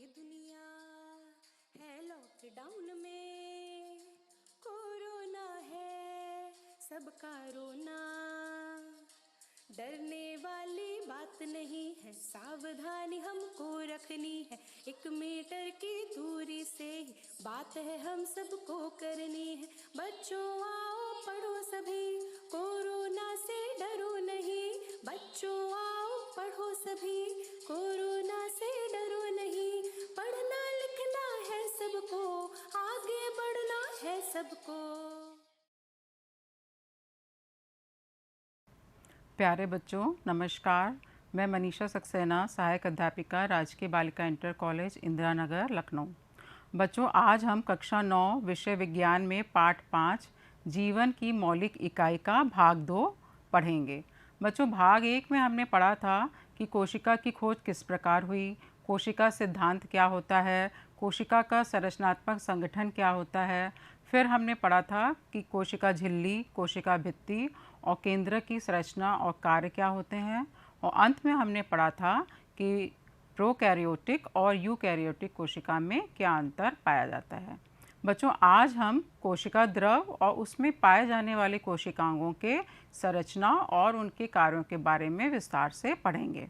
ये दुनिया है लॉकडाउन में, कोरोना है सबका रोना। डरने वाली बात नहीं है, सावधानी हमको रखनी है। 1 मीटर की दूरी से ही बात है हम सबको करनी है। बच्चों आओ पढ़ो सभी, कोरोना से डरो नहीं। बच्चों आओ पढ़ो सभी, कोरोना से डरो नहीं। पढ़ना लिखना है सबको, आगे बढ़ना है सबको। प्यारे बच्चों नमस्कार। मैं मनीषा सक्सेना, सहायक अध्यापिका, राजकीय बालिका इंटर कॉलेज इंदिरा नगर लखनऊ। बच्चों आज हम कक्षा 9 विषय विज्ञान में पाठ 5 जीवन की मौलिक इकाई का भाग 2 पढ़ेंगे। बच्चों भाग 1 में हमने पढ़ा था कि कोशिका की खोज किस प्रकार हुई, कोशिका सिद्धांत क्या होता है, कोशिका का संरचनात्मक संगठन क्या होता है। फिर हमने पढ़ा था कि कोशिका झिल्ली, कोशिका भित्ति और केंद्रक की संरचना और कार्य क्या होते हैं। और अंत में हमने पढ़ा था कि प्रोकैरियोटिक और यूकैरियोटिक कोशिका में क्या अंतर पाया जाता है। बच्चों आज हम कोशिका द्रव और उसमें पाए जाने वाले कोशिकांगों के संरचना और उनके कार्यों के बारे में विस्तार से पढ़ेंगे।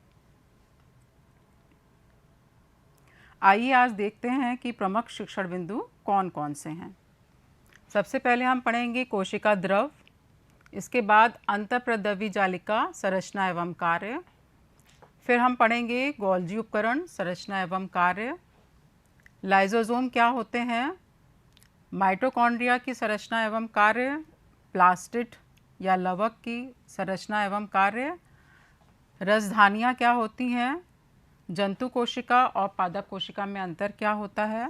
आइए आज देखते हैं कि प्रमुख शिक्षण बिंदु कौन कौन से हैं। सबसे पहले हम पढ़ेंगे कोशिका द्रव, इसके बाद अंतःप्रद्रवी जालिका संरचना एवं कार्य। फिर हम पढ़ेंगे गोल्जी उपकरण संरचना एवं कार्य। लाइसोसोम क्या होते हैं, माइटोकॉन्ड्रिया की संरचना एवं कार्य, प्लास्टिड या लवक की संरचना एवं कार्य, रसधानियाँ क्या होती हैं, जंतु कोशिका और पादप कोशिका में अंतर क्या होता है।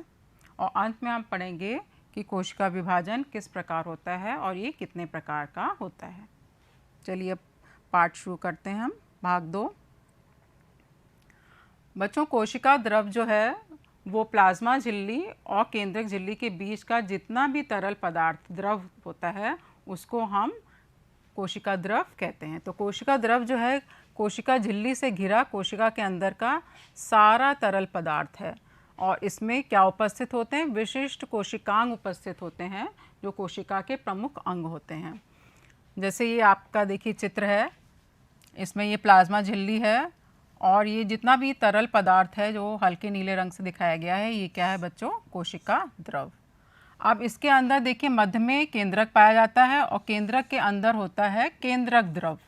और अंत में हम पढ़ेंगे कि कोशिका विभाजन किस प्रकार होता है और ये कितने प्रकार का होता है। चलिए अब पाठ शुरू करते हैं हम भाग 2। बच्चों कोशिका द्रव जो है वो प्लाज्मा झिल्ली और केंद्रक झिल्ली के बीच का जितना भी तरल पदार्थ द्रव होता है उसको हम कोशिका द्रव कहते हैं। तो कोशिका द्रव जो है कोशिका झिल्ली से घिरा कोशिका के अंदर का सारा तरल पदार्थ है। और इसमें क्या उपस्थित होते हैं, विशिष्ट कोशिकांग उपस्थित होते हैं जो कोशिका के प्रमुख अंग होते हैं। जैसे ये आपका देखिए चित्र है, इसमें ये प्लाज्मा झिल्ली है और ये जितना भी तरल पदार्थ है जो हल्के नीले रंग से दिखाया गया है ये क्या है बच्चों, कोशिका द्रव। अब इसके अंदर देखिए मध्य में केंद्रक पाया जाता है और केंद्रक के अंदर होता है केंद्रक द्रव।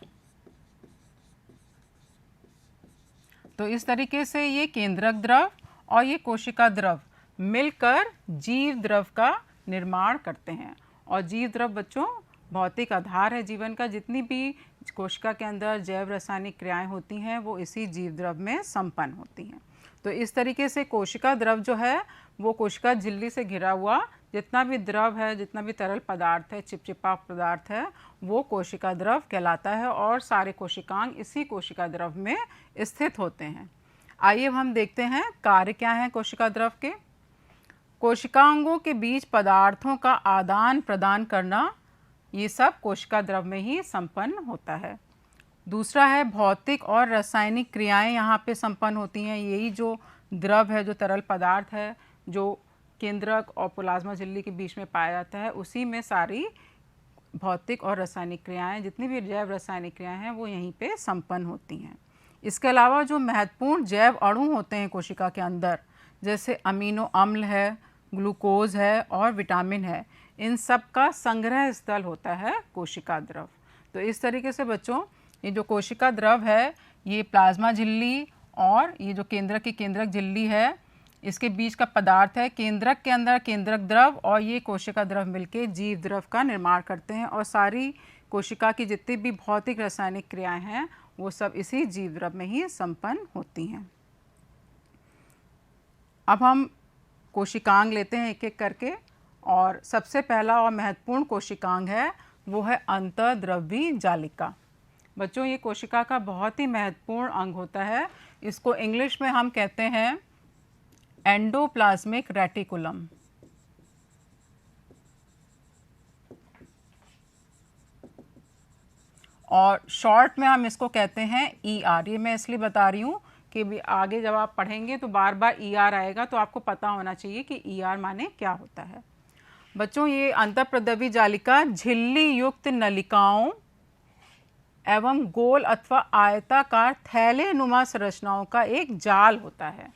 तो इस तरीके से ये केंद्रक द्रव और ये कोशिका द्रव मिलकर जीव द्रव का निर्माण करते हैं। और जीव द्रव बच्चों भौतिक आधार है जीवन का। जितनी भी कोशिका के अंदर जैव रासायनिक क्रियाएं होती हैं वो इसी जीव द्रव में संपन्न होती हैं। तो इस तरीके से कोशिका द्रव जो है वो कोशिका झिल्ली से घिरा हुआ जितना भी द्रव है, जितना भी तरल पदार्थ है, चिपचिपा पदार्थ है, वो कोशिका द्रव कहलाता है और सारे कोशिकांग इसी कोशिका द्रव में स्थित होते हैं। आइए अब हम देखते हैं कार्य क्या है कोशिका द्रव के। कोशिकांगों के बीच पदार्थों का आदान प्रदान करना, ये सब कोशिका द्रव में ही संपन्न होता है। दूसरा है भौतिक और रासायनिक क्रियाएं यहाँ पे संपन्न होती हैं। यही जो द्रव है, जो तरल पदार्थ है, जो केंद्रक और प्लाज्मा झिल्ली के बीच में पाया जाता है, उसी में सारी भौतिक और रासायनिक क्रियाएं, जितनी भी जैव रासायनिक क्रियाएं हैं वो यहीं पे संपन्न होती हैं। इसके अलावा जो महत्वपूर्ण जैव अणु होते हैं कोशिका के अंदर, जैसे अमीनो अम्ल है, ग्लूकोज है और विटामिन है, इन सब का संग्रह स्थल होता है कोशिका द्रव। तो इस तरीके से बच्चों ये जो कोशिका द्रव है ये प्लाज्मा झिल्ली और ये जो केंद्रक की केंद्रक झिल्ली है इसके बीच का पदार्थ है। केंद्रक के अंदर केंद्रक द्रव और ये कोशिका द्रव मिलके जीव द्रव का निर्माण करते हैं और सारी कोशिका की जितनी भी भौतिक रासायनिक क्रियाएं हैं वो सब इसी जीव द्रव में ही संपन्न होती हैं। अब हम कोशिकांग लेते हैं एक एक करके और सबसे पहला और महत्वपूर्ण कोशिकांग है वो है अंतःद्रवी जालिका। बच्चों ये कोशिका का बहुत ही महत्वपूर्ण अंग होता है। इसको इंग्लिश में हम कहते हैं एंडोप्लाज्मिक रेटिकुलम। और शॉर्ट में हम इसको कहते हैं ER। ये मैं इसलिए बता रही हूँ कि भी आगे जब आप पढ़ेंगे तो बार बार ER आएगा, तो आपको पता होना चाहिए कि ER माने क्या होता है। बच्चों, ये अंतःप्रद्रवी जालिका झिल्ली युक्त नलिकाओं एवं गोल अथवा आयताकार थैले नुमा संरचनाओं का एक जाल होता है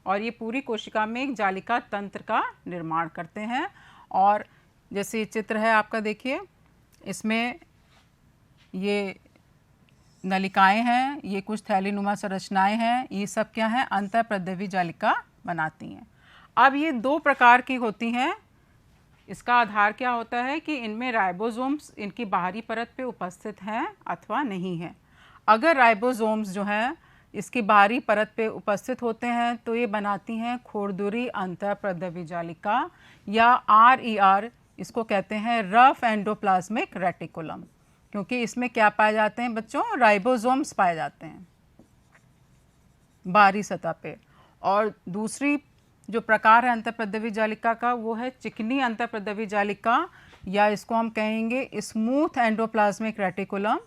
और ये पूरी कोशिका में एक जालिका तंत्र का निर्माण करते हैं। और जैसे ये चित्र है आपका, देखिए इसमें ये नलिकाएं हैं, ये कुछ थैलीनुमा संरचनाएं हैं, ये सब क्या हैं, अंतःप्रद्रवी जालिका बनाती हैं। अब ये दो प्रकार की होती हैं। इसका आधार क्या होता है कि इनमें राइबोसोम्स इनकी बाहरी परत पे उपस्थित हैं अथवा नहीं हैं। अगर राइबोसोम्स जो हैं इसकी बाहरी परत पे उपस्थित होते हैं तो ये बनाती हैं खुरदुरी अंतःप्रद्रवी जालिका या RER, इसको कहते हैं रफ एंडोप्लाज्मिक रेटिकुलम, क्योंकि इसमें क्या पाए जाते हैं बच्चों, राइबोसोम्स पाए जाते हैं बाहरी सतह पे। और दूसरी जो प्रकार है अंतःप्रद्रवी जालिका का वो है चिकनी अंतःप्रद्रवी जालिका, या इसको हम कहेंगे स्मूथ एंडोप्लाज्मिक रेटिकुलम,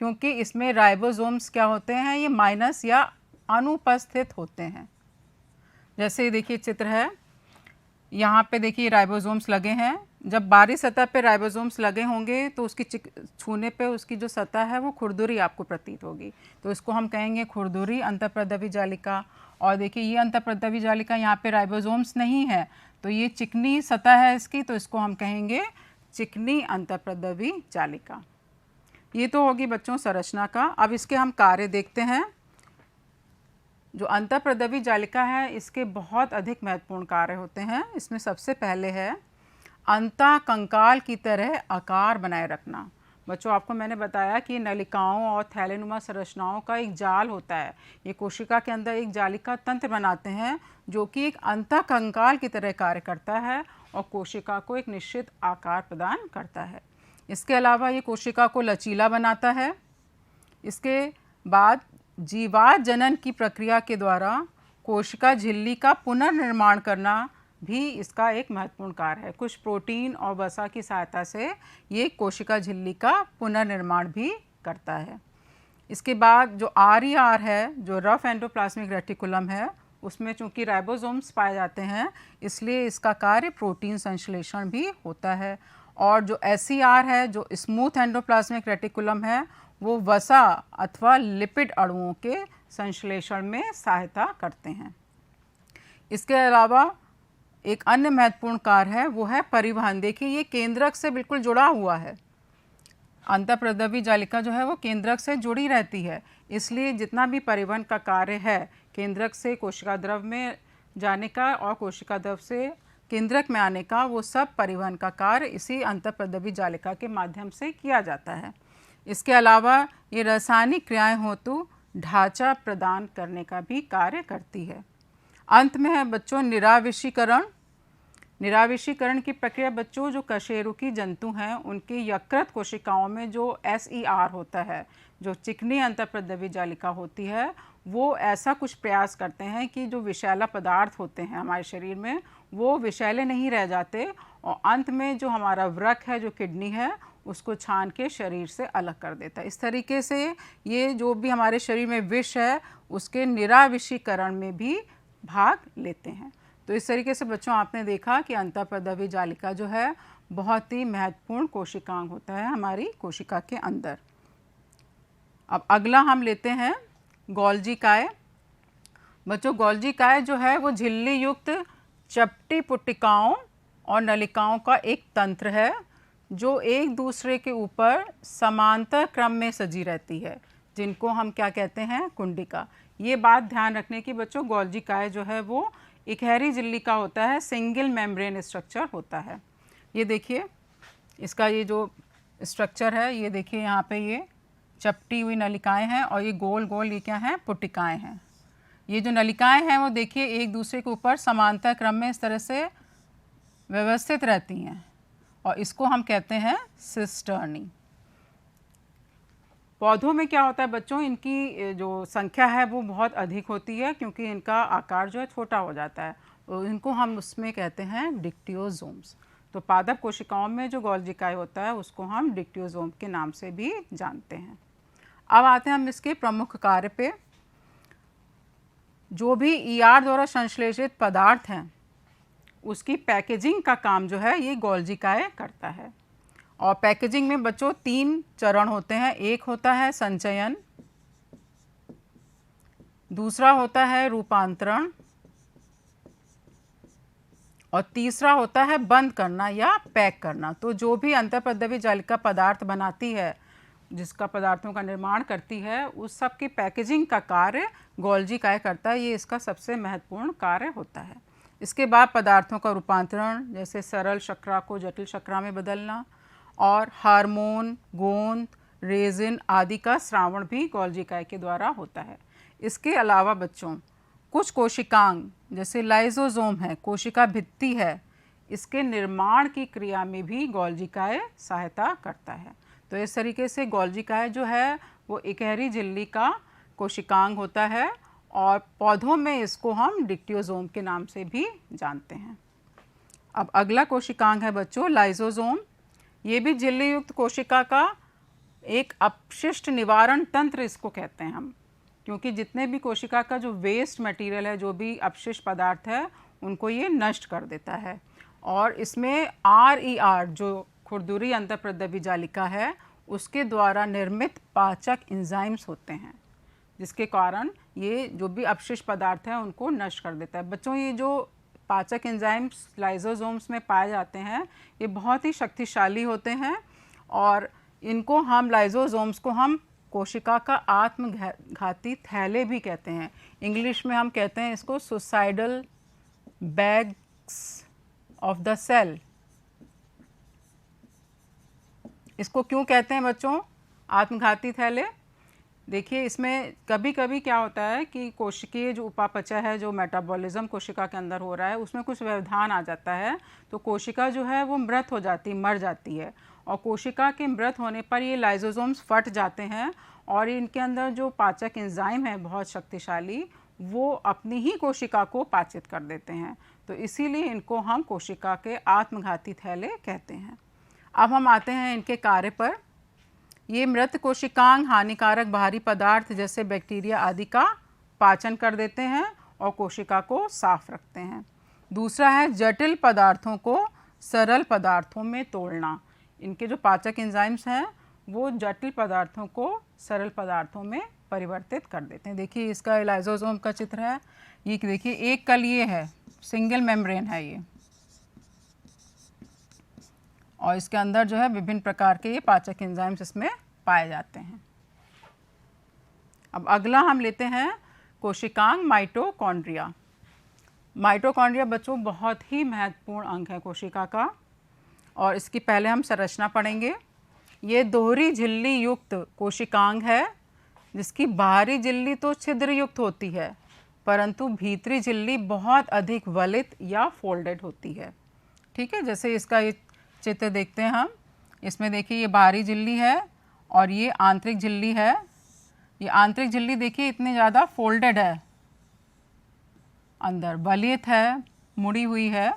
क्योंकि इसमें राइबोसोम्स क्या होते हैं, ये माइनस या अनुपस्थित होते हैं। जैसे देखिए चित्र है, यहाँ पे देखिए राइबोसोम्स लगे हैं। जब बाहरी सतह पे राइबोसोम्स लगे होंगे तो उसकी छूने पे उसकी जो सतह है वो खुरदुरी आपको प्रतीत होगी, तो इसको हम कहेंगे खुरदुरी अंतःप्रद्रवी जालिका। और देखिए ये अंतःप्रद्रवी जालिका, यहाँ पे राइबोसोम्स नहीं है तो ये चिकनी सतह है इसकी, तो इसको हम कहेंगे चिकनी अंतःप्रद्रवी जालिका। ये तो होगी बच्चों संरचना का। अब इसके हम कार्य देखते हैं। जो अंतःप्रद्रवी जालिका है इसके बहुत अधिक महत्वपूर्ण कार्य होते हैं। इसमें सबसे पहले है अंतःकंकाल की तरह आकार बनाए रखना। बच्चों, आपको मैंने बताया कि नलिकाओं और थैलेनुमा संरचनाओं का एक जाल होता है। ये कोशिका के अंदर एक जालिका तंत्र बनाते हैं जो कि एक अंतःकंकाल की तरह कार्य करता है और कोशिका को एक निश्चित आकार प्रदान करता है। इसके अलावा ये कोशिका को लचीला बनाता है। इसके बाद जीवात जनन की प्रक्रिया के द्वारा कोशिका झिल्ली का पुनर्निर्माण करना भी इसका एक महत्वपूर्ण कार्य है। कुछ प्रोटीन और वसा की सहायता से ये कोशिका झिल्ली का पुनर्निर्माण भी करता है। इसके बाद जो RER है, जो रफ एंडोप्लाज्मिक रेटिकुलम है, उसमें चूंकि राइबोसोम्स पाए जाते हैं इसलिए इसका कार्य प्रोटीन संश्लेषण भी होता है। और जो SER है, जो स्मूथ एंडोप्लाज्मिक रेटिकुलम है, वो वसा अथवा लिपिड अणुओं के संश्लेषण में सहायता करते हैं। इसके अलावा एक अन्य महत्वपूर्ण कार्य है वो है परिवहन। देखिए ये केंद्रक से बिल्कुल जुड़ा हुआ है। अंतःप्रद्रवी जालिका जो है वो केंद्रक से जुड़ी रहती है, इसलिए जितना भी परिवहन का कार्य है केंद्रक से कोशिका द्रव में जाने का और कोशिका द्रव से केंद्रक में आने का, वो सब परिवहन का कार्य इसी अंतःप्रद्रवी जालिका के माध्यम से किया जाता है। इसके अलावा ये रासायनिक क्रियाएं हेतु ढांचा प्रदान करने का भी कार्य करती है। अंत में है बच्चों निराविषीकरण। निराविषीकरण की प्रक्रिया बच्चों, जो कशेरुकी जंतु हैं उनकी यकृत कोशिकाओं में जो SER होता है, जो चिकनी अंतःप्रद्रवी जालिका होती है, वो ऐसा कुछ प्रयास करते हैं कि जो विषैला पदार्थ होते हैं हमारे शरीर में वो विषैले नहीं रह जाते और अंत में जो हमारा वृक्क है, जो किडनी है, उसको छान के शरीर से अलग कर देता है। इस तरीके से ये जो भी हमारे शरीर में विष है उसके निराविषीकरण में भी भाग लेते हैं। तो इस तरीके से बच्चों आपने देखा कि अंतःप्रद्रवी जालिका जो है बहुत ही महत्वपूर्ण कोशिकांग होता है हमारी कोशिका के अंदर। अब अगला हम लेते हैं गोल्जी काय। बच्चों, गोल्जी काय जो है वो झिल्ली युक्त चपटी पुट्टिकाओं और नलिकाओं का एक तंत्र है जो एक दूसरे के ऊपर समांतर क्रम में सजी रहती है, जिनको हम क्या कहते हैं, कुंडिका। ये बात ध्यान रखने की बच्चों, गोल्जी काय जो है वो इकहरी झिल्ली का होता है, सिंगल मेम्ब्रेन स्ट्रक्चर होता है। ये देखिए इसका ये जो स्ट्रक्चर है, ये देखिए यहाँ पे ये चपटी हुई नलिकाएं हैं और ये गोल गोल ये क्या हैं, पुट्टिकाएं हैं। ये जो नलिकाएं हैं वो देखिए एक दूसरे के ऊपर समांतर क्रम में इस तरह से व्यवस्थित रहती हैं और इसको हम कहते हैं सिस्टर्नी। पौधों में क्या होता है बच्चों, इनकी जो संख्या है वो बहुत अधिक होती है क्योंकि इनका आकार जो है छोटा हो जाता है, तो इनको हम उसमें कहते हैं डिक्टियोसोम्स। तो पादप कोशिकाओं में जो गोल्जी काय होता है उसको हम डिक्टियोसोम के नाम से भी जानते हैं। अब आते हैं हम इसके प्रमुख कार्य पे। जो भी ईआर द्वारा संश्लेषित पदार्थ हैं उसकी पैकेजिंग का काम जो है ये गोल्जी काय करता है। और पैकेजिंग में बच्चों 3 चरण होते हैं। एक होता है संचयन, दूसरा होता है रूपांतरण और तीसरा होता है बंद करना या पैक करना। तो जो भी अंतःपद्रव्य जालिका पदार्थ बनाती है, जिसका पदार्थों का निर्माण करती है, उस सब की पैकेजिंग का कार्य गोल्जी काय करता है। ये इसका सबसे महत्वपूर्ण कार्य होता है। इसके बाद पदार्थों का रूपांतरण, जैसे सरल शर्करा को जटिल शर्करा में बदलना, और हार्मोन, गोंद, रेजिन आदि का श्रावण भी गोल्जी काय के द्वारा होता है। इसके अलावा बच्चों कुछ कोशिकांग जैसे लाइसोसोम है, कोशिका भित्ति है, इसके निर्माण की क्रिया में भी गोल्जी काय सहायता करता है। तो इस तरीके से गोल्जी काय जो है वो इकहरी झिल्ली का कोशिकांग होता है और पौधों में इसको हम डिक्टियोसोम के नाम से भी जानते हैं। अब अगला कोशिकांग है बच्चों लाइसोसोम। ये भी झिल्ली युक्त कोशिका का एक अपशिष्ट निवारण तंत्र इसको कहते हैं हम, क्योंकि जितने भी कोशिका का जो वेस्ट मटेरियल है, जो भी अपशिष्ट पदार्थ है, उनको ये नष्ट कर देता है। और इसमें RER जो खुरदुरी अंतःपद्रव्य जालिका है उसके द्वारा निर्मित पाचक एंजाइम्स होते हैं, जिसके कारण ये जो भी अपशिष्ट पदार्थ है उनको नष्ट कर देता है। बच्चों ये जो पाचक एंजाइम्स लाइसोसोम्स में पाए जाते हैं ये बहुत ही शक्तिशाली होते हैं और इनको हम लाइसोसोम्स को हम कोशिका का आत्मघाती थैले भी कहते हैं। इंग्लिश में हम कहते हैं इसको suicidal bags of the cell. इसको क्यों कहते हैं बच्चों आत्मघाती थैले? देखिए इसमें कभी कभी क्या होता है कि कोशिकीय जो उपापचय है, जो मेटाबॉलिज्म कोशिका के अंदर हो रहा है, उसमें कुछ व्यवधान आ जाता है, तो कोशिका जो है वो मृत हो जाती, मर जाती है। और कोशिका के मृत होने पर ये लाइसोसोम्स फट जाते हैं और इनके अंदर जो पाचक एंजाइम है बहुत शक्तिशाली, वो अपनी ही कोशिका को पाचित कर देते हैं। तो इसीलिए इनको हम कोशिका के आत्मघाती थैले कहते हैं। अब हम आते हैं इनके कार्य पर। ये मृत कोशिकांग हानिकारक बाहरी पदार्थ जैसे बैक्टीरिया आदि का पाचन कर देते हैं और कोशिका को साफ रखते हैं। दूसरा है जटिल पदार्थों को सरल पदार्थों में तोड़ना। इनके जो पाचक एंजाइम्स हैं वो जटिल पदार्थों को सरल पदार्थों में परिवर्तित कर देते हैं। देखिए इसका लाइसोसोम का चित्र है। ये देखिए एक कल ये है, सिंगल मेम्ब्रेन है ये, और इसके अंदर जो है विभिन्न प्रकार के ये पाचक एंजाइम्स इसमें पाए जाते हैं। अब अगला हम लेते हैं कोशिकांग माइटोकॉन्ड्रिया। माइटोकॉन्ड्रिया बच्चों बहुत ही महत्वपूर्ण अंग है कोशिका का, और इसकी पहले हम संरचना पढ़ेंगे। ये दोहरी झिल्ली युक्त कोशिकांग है, जिसकी बाहरी झिल्ली तो छिद्र युक्त होती है, परंतु भीतरी झिल्ली बहुत अधिक वलित या फोल्डेड होती है। ठीक है, जैसे इसका ये चित्र देखते हैं हम। इसमें देखिए ये बाहरी झिल्ली है और ये आंतरिक झिल्ली है। ये आंतरिक झिल्ली देखिए इतनी ज़्यादा फोल्डेड है, अंदर वलित है, मुड़ी हुई है,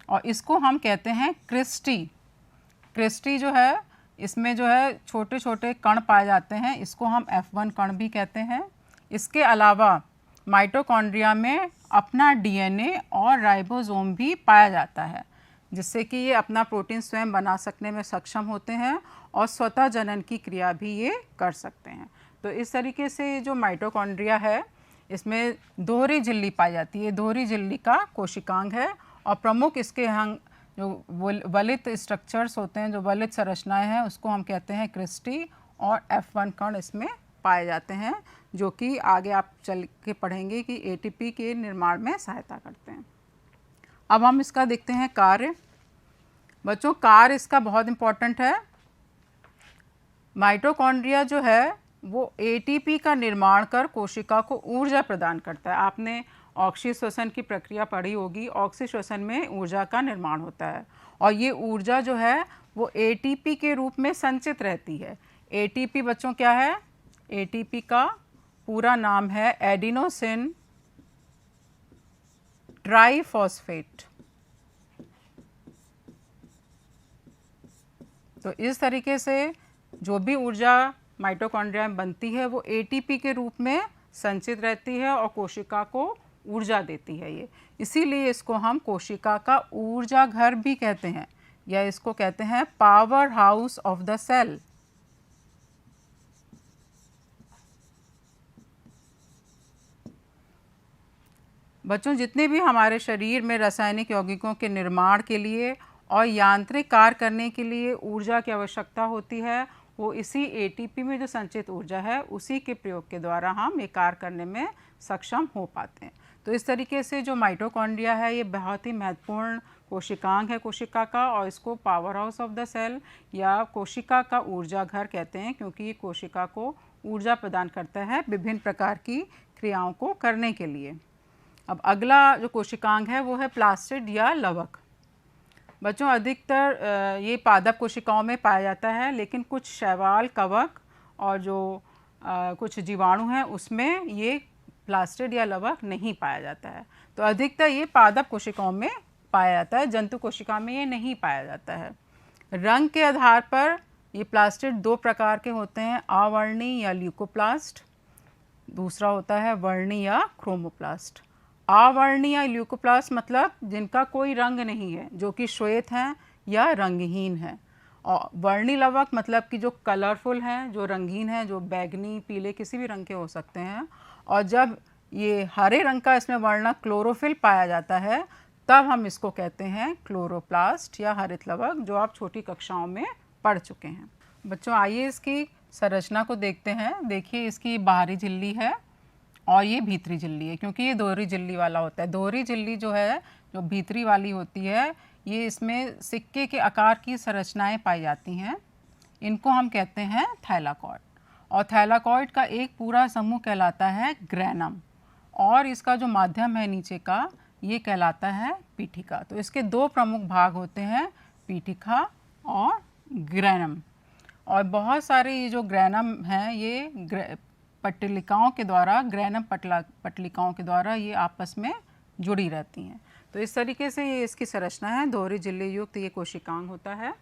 और इसको हम कहते हैं क्रिस्टी। क्रिस्टी जो है इसमें जो है छोटे छोटे कण पाए जाते हैं, इसको हम F1 कण भी कहते हैं। इसके अलावा माइटोकॉन्ड्रिया में अपना DNA और राइबोसोम भी पाया जाता है, जिससे कि ये अपना प्रोटीन स्वयं बना सकने में सक्षम होते हैं और स्वतः जनन की क्रिया भी ये कर सकते हैं। तो इस तरीके से जो माइटोकॉन्ड्रिया है इसमें दोहरी झिल्ली पाई जाती है। दोहरी झिल्ली का कोशिकांग है और प्रमुख इसके जो वलित स्ट्रक्चर्स होते हैं, जो वलित संरचनाएं हैं, उसको हम कहते हैं क्रिस्टी, और F1 कण इसमें पाए जाते हैं, जो कि आगे आप चल के पढ़ेंगे कि ATP के निर्माण में सहायता करते हैं। अब हम इसका देखते हैं कार्य। बच्चों कार्य इसका बहुत इम्पोर्टेंट है। माइटोकॉन्ड्रिया जो है वो ATP का निर्माण कर कोशिका को ऊर्जा प्रदान करता है। आपने ऑक्सीय श्वसन की प्रक्रिया पढ़ी होगी। ऑक्सीय श्वसन में ऊर्जा का निर्माण होता है और ये ऊर्जा जो है वो ATP के रूप में संचित रहती है। ATP बच्चों क्या है? ATP का पूरा नाम है एडिनोसिन ट्राइफॉस्फेट। तो इस तरीके से जो भी ऊर्जा माइटोकॉन्ड्रिया में बनती है वो ATP के रूप में संचित रहती है और कोशिका को ऊर्जा देती है ये। इसीलिए इसको हम कोशिका का ऊर्जा घर भी कहते हैं, या इसको कहते हैं powerhouse of the cell. बच्चों, जितने भी हमारे शरीर में रासायनिक यौगिकों के निर्माण के लिए और यांत्रिक कार्य करने के लिए ऊर्जा की आवश्यकता होती है, वो इसी एटीपी में जो संचित ऊर्जा है उसी के प्रयोग के द्वारा हम ये कार्य करने में सक्षम हो पाते हैं। तो इस तरीके से जो माइटोकॉन्ड्रिया है ये बहुत ही महत्वपूर्ण कोशिकांग है कोशिका का, और इसको powerhouse of the cell या कोशिका का ऊर्जा घर कहते हैं, क्योंकि ये कोशिका को ऊर्जा प्रदान करता है विभिन्न प्रकार की क्रियाओं को करने के लिए। अब अगला जो कोशिकांग है वो है प्लास्टिड या लवक। बच्चों, अधिकतर ये पादप कोशिकाओं में पाया जाता है, लेकिन कुछ शैवाल, कवक और जो कुछ जीवाणु हैं उसमें ये प्लास्टिड या लवक नहीं पाया जाता है। तो अधिकतर ये पादप कोशिकाओं में पाया जाता है, जंतु कोशिका में ये नहीं पाया जाता है। रंग के आधार पर ये प्लास्टिड दो प्रकार के होते हैं, अवर्णी या ल्यूकोप्लास्ट, दूसरा होता है वर्णी या क्रोमोप्लास्ट। अवर्णी या ल्यूकोप्लास्ट मतलब जिनका कोई रंग नहीं है, जो कि श्वेत हैं या रंगहीन हैं। और वर्णी लवक मतलब कि जो कलरफुल हैं, जो रंगीन हैं, जो बैगनी, पीले, किसी भी रंग के हो सकते हैं। और जब ये हरे रंग का इसमें वर्ण क्लोरोफिल पाया जाता है तब हम इसको कहते हैं क्लोरोप्लास्ट या हरित लवक, जो आप छोटी कक्षाओं में पढ़ चुके हैं। बच्चों, आइए इसकी संरचना को देखते हैं। देखिए, इसकी बाहरी झिल्ली है और ये भीतरी झिल्ली है, क्योंकि ये दोहरी झिल्ली वाला होता है। दोहरी झिल्ली जो है, जो भीतरी वाली होती है, ये इसमें सिक्के के आकार की संरचनाएं पाई जाती हैं। इनको हम कहते हैं थैलाकॉइड, और थैलाकॉइड का एक पूरा समूह कहलाता है ग्रैनम, और इसका जो माध्यम है नीचे का ये कहलाता है पीठिका। तो इसके दो प्रमुख भाग होते हैं, पीठिका और ग्रैनम। और बहुत सारे ये जो ग्रैनम हैं ये पट्टिलिकाओं के द्वारा, ग्रैनम पट्टिलिकाओं के द्वारा ये आपस में जुड़ी रहती हैं। तो इस तरीके से ये इसकी संरचना है। दोहरी झिल्ली युक्त ये कोशिकांग होता है,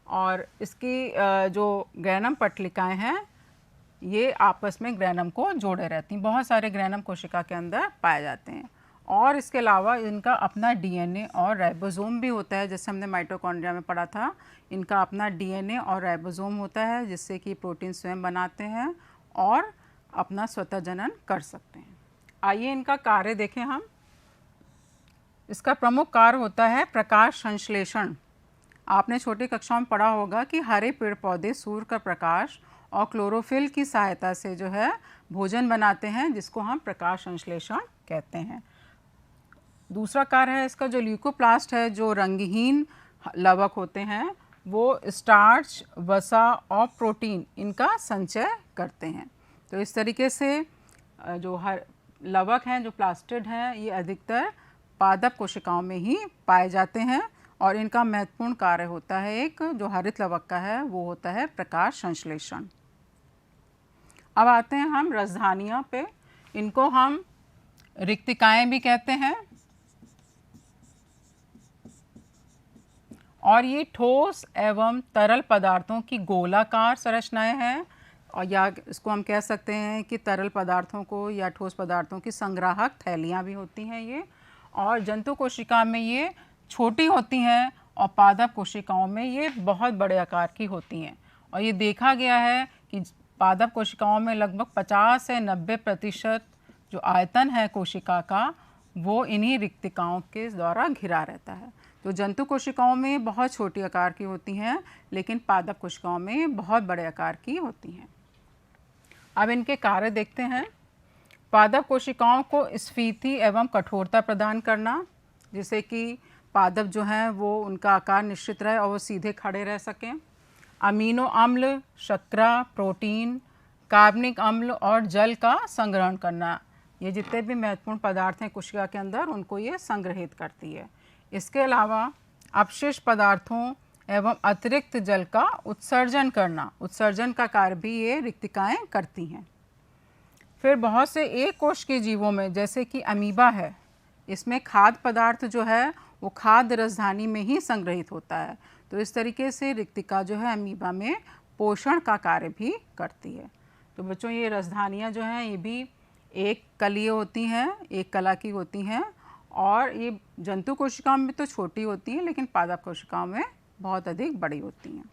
और इसकी जो ग्रैनम पट्टिलिकाएं हैं ये आपस में ग्रैनम को जोड़े रहती हैं। बहुत सारे ग्रैनम कोशिका के अंदर पाए जाते हैं, और इसके अलावा इनका अपना डीएनए और राइबोसोम भी होता है। जैसे हमने माइटोकॉन्ड्रिया में पढ़ा था, इनका अपना डीएनए और राइबोसोम होता है, जिससे कि प्रोटीन स्वयं बनाते हैं और अपना स्वतः जनन कर सकते हैं। आइए इनका कार्य देखें हम। इसका प्रमुख कार्य होता है प्रकाश संश्लेषण। आपने छोटी कक्षाओं में पढ़ा होगा कि हरे पेड़ पौधे सूर्य का प्रकाश और क्लोरोफिल की सहायता से जो है भोजन बनाते हैं, जिसको हम प्रकाश संश्लेषण कहते हैं। दूसरा कार्य है इसका, जो ल्यूकोप्लास्ट है, जो रंगहीन लवक होते हैं, वो स्टार्च, वसा और प्रोटीन इनका संचय करते हैं। तो इस तरीके से जो हर लवक हैं, जो प्लास्टिड हैं, ये अधिकतर पादप कोशिकाओं में ही पाए जाते हैं, और इनका महत्वपूर्ण कार्य होता है एक जो हरित लवक का है, वो होता है प्रकाश संश्लेषण। अब आते हैं हम रसधानियों पे। इनको हम रिक्तिकाएं भी कहते हैं, और ये ठोस एवं तरल पदार्थों की गोलाकार संरचनाएं हैं, और या इसको हम कह सकते हैं कि तरल पदार्थों को या ठोस पदार्थों की संग्राहक थैलियां भी होती हैं ये। और जंतु कोशिका में ये छोटी होती हैं, और पादप कोशिकाओं में ये बहुत बड़े आकार की होती हैं। और ये देखा गया है कि पादप कोशिकाओं में लगभग 50 से 90% जो आयतन है कोशिका का, वो इन्हीं रिक्तिकाओं के द्वारा घिरा रहता है। तो जंतु कोशिकाओं में बहुत छोटी आकार की होती हैं, लेकिन पादप कोशिकाओं में बहुत बड़े आकार की होती हैं। अब इनके कार्य देखते हैं। पादप कोशिकाओं को स्फीति एवं कठोरता प्रदान करना, जिससे कि पादप जो हैं वो उनका आकार निश्चित रहे और वो सीधे खड़े रह सकें। अमीनो अम्ल, शर्करा, प्रोटीन, कार्बनिक अम्ल और जल का संग्रहण करना। ये जितने भी महत्वपूर्ण पदार्थ हैं कोशिका के अंदर, उनको ये संग्रहित करती है। इसके अलावा अपशिष्ट पदार्थों एवं अतिरिक्त जल का उत्सर्जन करना, उत्सर्जन का कार्य भी ये रिक्तिकाएं करती हैं। फिर बहुत से एक कोश के जीवों में, जैसे कि अमीबा है, इसमें खाद्य पदार्थ जो है वो खाद्य रसधानी में ही संग्रहित होता है। तो इस तरीके से रिक्तिका जो है अमीबा में पोषण का कार्य भी करती है। तो बच्चों, ये रसधानियाँ जो हैं ये भी एक कलीय होती हैं, एक कला की होती हैं, और ये जंतु कोशिकाओं में तो छोटी होती हैं लेकिन पादप कोशिकाओं में बहुत अधिक बड़ी होती हैं।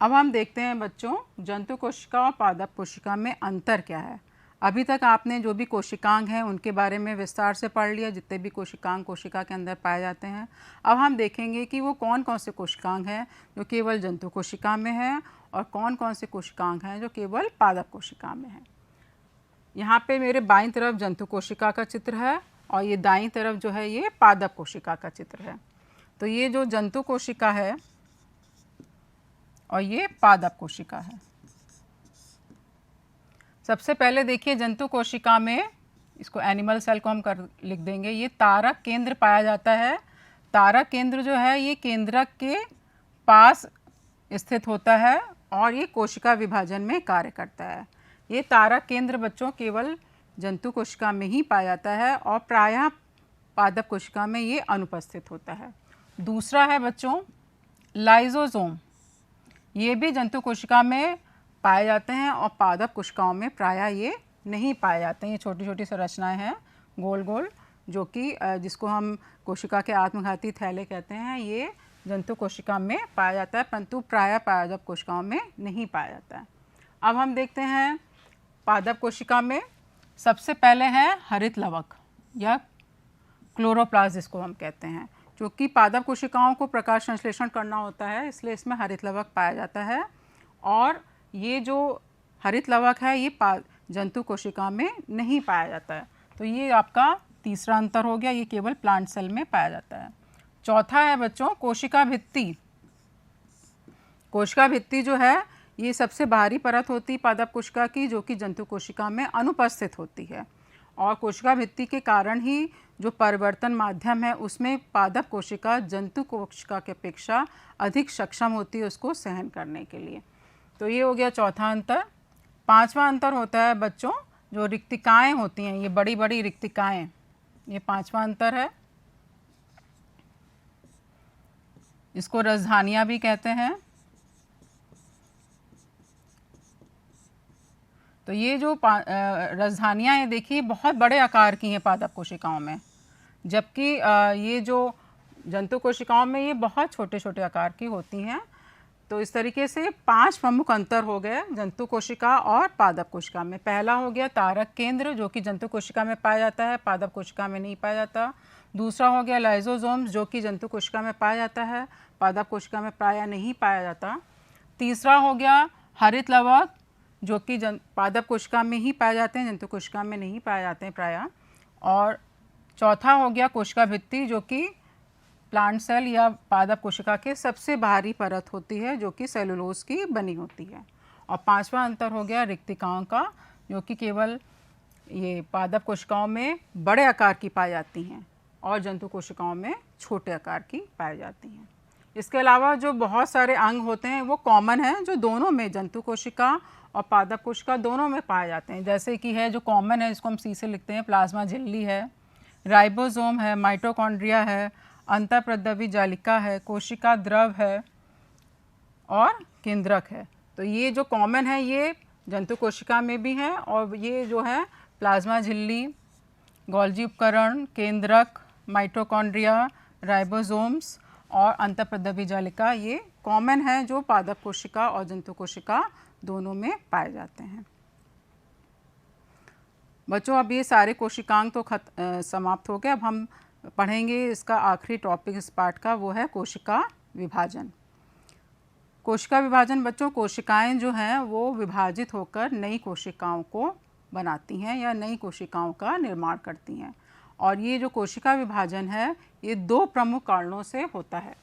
अब हम देखते हैं बच्चों, जंतु कोशिका और पादप कोशिका में अंतर क्या है। अभी तक आपने जो भी कोशिकांग हैं उनके बारे में विस्तार से पढ़ लिया, जितने भी कोशिकांग कोशिका के अंदर पाए जाते हैं। अब हम देखेंगे कि वो कौन कौन से कोशिकांग हैं जो केवल जंतु कोशिका में हैं और कौन कौन से कोशिकांग हैं जो केवल पादप कोशिका में हैं। यहाँ पे मेरे बाईं तरफ जंतु कोशिका का चित्र है और ये दाईं तरफ जो है ये पादप कोशिका का चित्र है। तो ये जो जंतु कोशिका है और ये पादप कोशिका है। सबसे पहले देखिए जंतु कोशिका में, इसको एनिमल सेल को हम लिख देंगे, ये तारक केंद्र पाया जाता है। तारक केंद्र जो है ये केंद्रक के पास स्थित होता है और ये कोशिका विभाजन में कार्य करता है। ये तारक केंद्र बच्चों केवल जंतु कोशिका में ही पाया जाता है और प्रायः पादप कोशिका में ये अनुपस्थित होता है। दूसरा है बच्चों लाइसोसोम, ये भी जंतु कोशिका में पाए जाते हैं और पादप कोशिकाओं में प्रायः ये नहीं पाए जाते हैं। ये छोटी छोटी संरचनाएं हैं गोल गोल, जो कि जिसको हम कोशिका के आत्मघाती थैले कहते हैं, ये जंतु कोशिका में पाया जाता है परंतु प्रायः पादप कोशिकाओं में नहीं पाया जाता है। अब हम देखते हैं पादप कोशिका में सबसे पहले है हरित लवक या क्लोरोप्लास्ट, जिसको हम कहते हैं। क्योंकि पादप कोशिकाओं को प्रकाश संश्लेषण करना होता है इसलिए इसमें हरित लवक पाया जाता है, और ये जो हरित लवक है ये जंतु कोशिका में नहीं पाया जाता है। तो ये आपका तीसरा अंतर हो गया, ये केवल प्लांट सेल में पाया जाता है। चौथा है बच्चों कोशिका भित्ति। कोशिका भित्ति जो है ये सबसे बाहरी परत होती है पादप कोशिका की, जो कि जंतु कोशिका में अनुपस्थित होती है, और कोशिका भित्ति के कारण ही जो परिवर्तन माध्यम है उसमें पादप कोशिका जंतु कोशिका की अपेक्षा अधिक सक्षम होती है उसको सहन करने के लिए। तो ये हो गया चौथा अंतर। पांचवा अंतर होता है बच्चों जो रिक्तिकाएं होती हैं, ये बड़ी बड़ी रिक्तिकाएं, ये पांचवा अंतर है। इसको रजधानियां भी कहते हैं। तो ये जो रजधानियां हैं देखिए बहुत बड़े आकार की हैं पादप कोशिकाओं में, जबकि ये जो जंतु कोशिकाओं में ये बहुत छोटे छोटे आकार की होती हैं। तो इस तरीके से 5 प्रमुख अंतर हो गए जंतु कोशिका और पादप कोशिका में। पहला हो गया तारक केंद्र, जो कि जंतु कोशिका में पाया जाता है, पादप कोशिका में नहीं पाया जाता। दूसरा हो गया लाइसोसोम्स, जो कि जंतु कोशिका में पाया जाता है, पादप कोशिका में प्रायः नहीं पाया जाता। तीसरा हो गया हरित लवक, जो कि पादप कोशिका में ही पाए जाते हैं, जंतु कोशिका में नहीं पाए जाते हैं प्रायः। और चौथा हो गया कोशिका भित्ति, जो कि प्लांट सेल या पादप कोशिका के सबसे बाहरी परत होती है, जो कि सेलुलोज की बनी होती है। और पांचवा अंतर हो गया रिक्तिकाओं का, जो कि केवल ये पादप कोशिकाओं में बड़े आकार की पाई जाती हैं और जंतु कोशिकाओं में छोटे आकार की पाई जाती हैं। इसके अलावा जो बहुत सारे अंग होते हैं वो कॉमन हैं, जो दोनों में जंतु कोशिका और पादप कोशिका दोनों में पाए जाते हैं। जैसे कि है जो कॉमन है, इसको हम सी से लिखते हैं, प्लाज्मा झिल्ली है, राइबोसोम है, माइटोकॉन्ड्रिया है, अंतःप्रद्रवी जालिका है, कोशिका द्रव है और केंद्रक है। तो ये जो कॉमन है ये जंतु कोशिका में भी है, और ये जो है प्लाज्मा झिल्ली, गोल्जी उपकरण, केंद्रक, माइटोकॉन्ड्रिया, राइबोसोम्स और अंतःप्रद्रवी जालिका ये कॉमन है जो पादप कोशिका और जंतु कोशिका दोनों में पाए जाते हैं। बच्चों अब ये सारे कोशिकांग तो समाप्त हो गए। अब हम पढ़ेंगे इसका आखिरी टॉपिक इस पाठ का, वो है कोशिका विभाजन। कोशिका विभाजन बच्चों, कोशिकाएं जो हैं वो विभाजित होकर नई कोशिकाओं को बनाती हैं या नई कोशिकाओं का निर्माण करती हैं। और ये जो कोशिका विभाजन है ये 2 प्रमुख कारणों से होता है।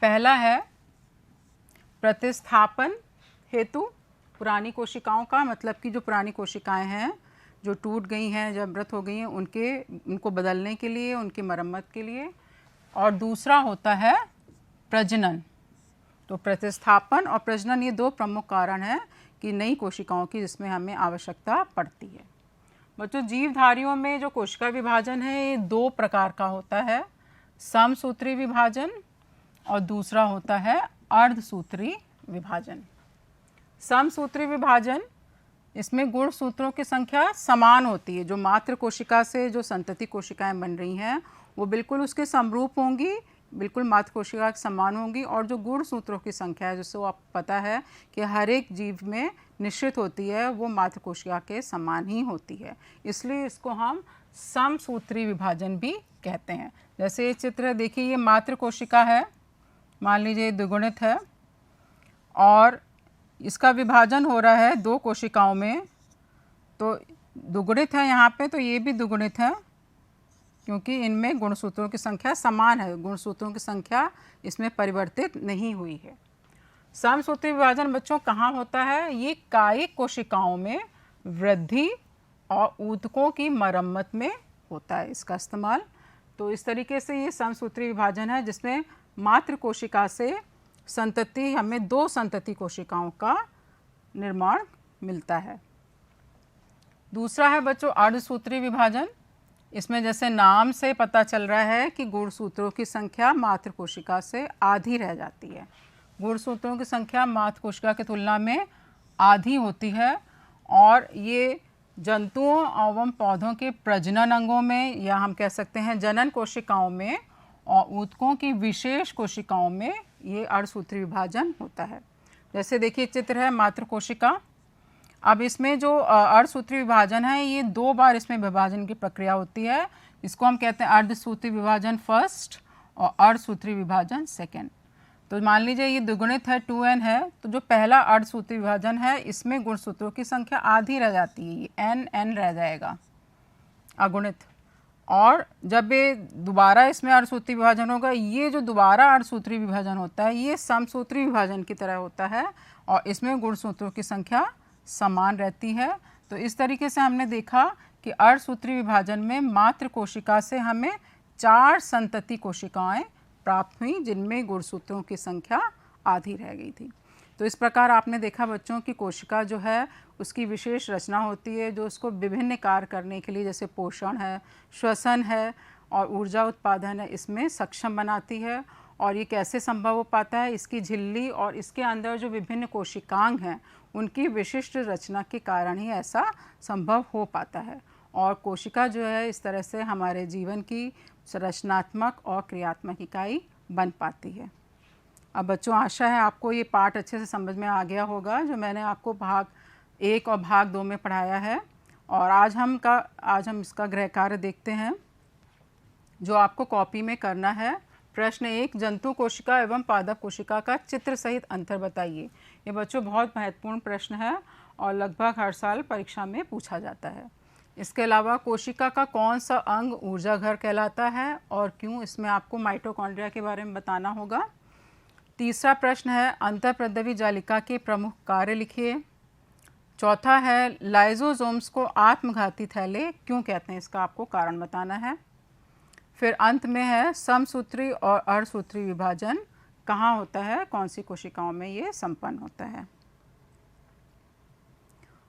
पहला है प्रतिस्थापन हेतु पुरानी कोशिकाओं का, मतलब कि जो पुरानी कोशिकाएं हैं जो टूट गई हैं, जब मृत हो गई हैं, उनको बदलने के लिए, उनकी मरम्मत के लिए। और दूसरा होता है प्रजनन। तो प्रतिस्थापन और प्रजनन ये 2 प्रमुख कारण हैं कि नई कोशिकाओं की जिसमें हमें आवश्यकता पड़ती है। बच्चों जीवधारियों में जो कोशिका विभाजन है ये 2 प्रकार का होता है, समसूत्री विभाजन और दूसरा होता है अर्धसूत्री विभाजन। समसूत्री विभाजन इसमें गुणसूत्रों की संख्या समान होती है। जो मातृ कोशिका से जो संतति कोशिकाएं बन रही हैं वो बिल्कुल उसके समरूप होंगी, बिल्कुल मातृ कोशिका के समान होंगी। और जो गुणसूत्रों की संख्या है, जिससे वो आप पता है कि हर एक जीव में निश्चित होती है, वो मातृ कोशिका के समान ही होती है। इसलिए इसको हम समसूत्री विभाजन भी कहते हैं। जैसे ये चित्र देखिए, ये मातृ कोशिका है, मान लीजिए द्विगुणित है और इसका विभाजन हो रहा है दो कोशिकाओं में। तो दुगुणित है यहाँ पे, तो ये भी दुगुणित है क्योंकि इनमें गुणसूत्रों की संख्या समान है, गुणसूत्रों की संख्या इसमें परिवर्तित नहीं हुई है। समसूत्री विभाजन बच्चों कहाँ होता है? ये कायिक कोशिकाओं में वृद्धि और ऊतकों की मरम्मत में होता है इसका इस्तेमाल। तो इस तरीके से ये समसूत्री विभाजन है जिसमें मातृ कोशिका से संतति, हमें दो संतति कोशिकाओं का निर्माण मिलता है। दूसरा है बच्चों अर्धसूत्री विभाजन। इसमें जैसे नाम से पता चल रहा है कि गुणसूत्रों की संख्या मातृ कोशिका से आधी रह जाती है। गुणसूत्रों की संख्या मातृ कोशिका की तुलना में आधी होती है और ये जंतुओं एवं पौधों के प्रजनन अंगों में, या हम कह सकते हैं जनन कोशिकाओं में और ऊतकों की विशेष कोशिकाओं में ये अर्धसूत्री विभाजन होता है। जैसे देखिए चित्र है मातृ कोशिका। अब इसमें जो अर्धसूत्री विभाजन है, ये दो बार इसमें विभाजन की प्रक्रिया होती है। इसको हम कहते हैं अर्धसूत्री विभाजन फर्स्ट और अर्धसूत्री विभाजन सेकेंड। तो मान लीजिए ये द्विगुणित है, 2n है, तो जो पहला अर्धसूत्री विभाजन है इसमें गुणसूत्रों की संख्या आधी रह जाती है, ये n रह जाएगा अगुणित। और जब ये दोबारा इसमें अर्धसूत्री विभाजन होगा, ये जो दोबारा अर्धसूत्री विभाजन होता है ये समसूत्री विभाजन की तरह होता है और इसमें गुणसूत्रों की संख्या समान रहती है। तो इस तरीके से हमने देखा कि अर्धसूत्री विभाजन में मातृ कोशिका से हमें 4 संतति कोशिकाएं प्राप्त हुई जिनमें गुणसूत्रों की संख्या आधी रह गई थी। तो इस प्रकार आपने देखा बच्चों की कोशिका जो है उसकी विशेष रचना होती है जो उसको विभिन्न कार्य करने के लिए, जैसे पोषण है, श्वसन है और ऊर्जा उत्पादन है, इसमें सक्षम बनाती है। और ये कैसे संभव हो पाता है? इसकी झिल्ली और इसके अंदर जो विभिन्न कोशिकांग हैं उनकी विशिष्ट रचना के कारण ही ऐसा संभव हो पाता है। और कोशिका जो है इस तरह से हमारे जीवन की रचनात्मक और क्रियात्मक इकाई बन पाती है। अब बच्चों आशा है आपको ये पाठ अच्छे से समझ में आ गया होगा जो मैंने आपको भाग 1 और भाग 2 में पढ़ाया है। और आज हम इसका गृह कार्य देखते हैं जो आपको कॉपी में करना है। प्रश्न 1, जंतु कोशिका एवं पादप कोशिका का चित्र सहित अंतर बताइए। ये बच्चों बहुत महत्वपूर्ण प्रश्न है और लगभग हर साल परीक्षा में पूछा जाता है। इसके अलावा कोशिका का कौन सा अंग ऊर्जा घर कहलाता है और क्यों, इसमें आपको माइटोकॉन्ड्रिया के बारे में बताना होगा। तीसरा प्रश्न है अंतःप्रद्रवी जालिका के प्रमुख कार्य लिखिए। चौथा है लाइजोसोम्स को आत्मघाती थैले क्यों कहते हैं, इसका आपको कारण बताना है। फिर अंत में है समसूत्री और अर्धसूत्री विभाजन कहाँ होता है, कौन सी कोशिकाओं में ये संपन्न होता है।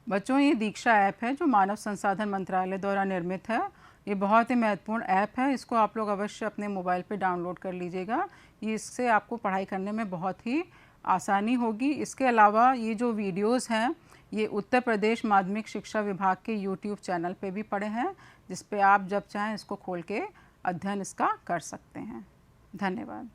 बच्चों ये दीक्षा ऐप है जो मानव संसाधन मंत्रालय द्वारा निर्मित है। ये बहुत ही महत्वपूर्ण ऐप है, इसको आप लोग अवश्य अपने मोबाइल पे डाउनलोड कर लीजिएगा। ये इससे आपको पढ़ाई करने में बहुत ही आसानी होगी। इसके अलावा ये जो वीडियोस हैं ये उत्तर प्रदेश माध्यमिक शिक्षा विभाग के यूट्यूब चैनल पे भी पड़े हैं, जिस पे आप जब चाहें इसको खोल के अध्ययन इसका कर सकते हैं। धन्यवाद।